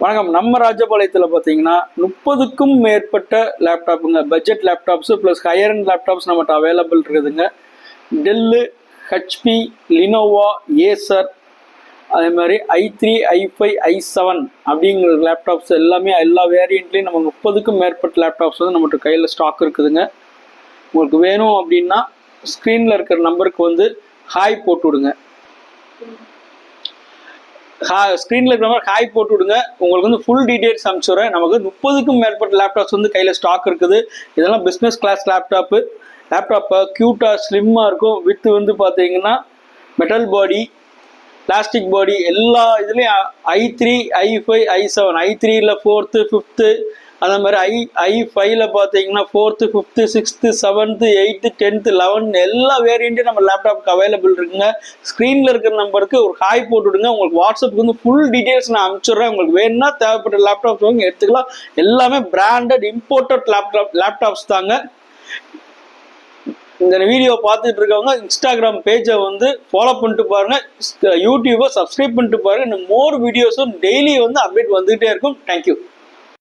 வணக்கம். நம்ம ராஜபாளையத்தில் பார்த்தீங்கன்னா 30க்கும் மேற்பட்ட லேப்டாப்புங்க, budget laptops plus higher end laptops நம்மகிட்ட அவைலபிள் இருக்குதுங்க. டெல்லு, ஹெச்பி, லினோவா, ஏசர், அதே மாதிரி i3, i5, i7 அப்படிங்கிற லேப்டாப்ஸ் எல்லாமே எல்லா வேரியண்ட்லேயும் நம்ம 30க்கும் மேற்பட்ட லேப்டாப்ஸ் வந்து நம்மகிட்ட கையில் ஸ்டாக் இருக்குதுங்க. உங்களுக்கு வேணும் அப்படின்னா ஸ்க்ரீனில் இருக்கிற நம்பருக்கு வந்து ஹாய் போட்டு விடுங்க. ஸ்க்ரீனில் இருக்கிற மாதிரி ஹாய் போட்டு விடுங்க. உங்களுக்கு வந்து ஃபுல் டீட்டெயில்ஸ் அனுப்பிச்சுடுறேன். நமக்கு 30க்கும் மேற்பட்ட லேப்டாப்ஸ் வந்து கையில் ஸ்டாக் இருக்குது. இதெல்லாம் பிஸ்னஸ் கிளாஸ் லேப்டாப்பு க்யூட்டாக ஸ்லிம்மாக இருக்கும். வித்து வந்து பார்த்தீங்கன்னா மெட்டல் பாடி, பிளாஸ்டிக் பாடி, எல்லா இதுலேயும் i3, i5, i7, i3ல 4th, 5th, அதே மாதிரி i5ல பார்த்தீங்கன்னா 4th, 5th, 6th, 7th, 8th, 10th, 11th எல்லா வேரியண்ட்டும் நம்ம லேப்டாப்புக்கு அவைலபிள் இருக்குங்க. ஸ்க்ரீனில் இருக்கிற நம்பருக்கு ஒரு ஹாய் போட்டு விடுங்க. உங்களுக்கு வாட்ஸ்அப்புக்கு வந்து ஃபுல் டீட்டெயில்ஸ் நான் அனுப்பிச்சுட்றேன். உங்களுக்கு வேணும்னா தேவைப்பட்ட லேப்டாப்ஸ் வாங்கி எடுத்துக்கலாம். எல்லாமே பிராண்டட் இம்போர்ட்டட் லேப்டாப்ஸ் தாங்க. இந்த வீடியோ பார்த்துட்டு இருக்கவங்க இன்ஸ்டாகிராம் பேஜை வந்து ஃபாலோ பண்ணிட்டு பாருங்க, யூடியூபை சப்ஸ்கிரைப் பண்ணிட்டு பாருங்க. இன்னும் மோர் வீடியோஸும் டெய்லி வந்து அப்டேட் வந்துகிட்டே இருக்கும். தேங்க்யூ.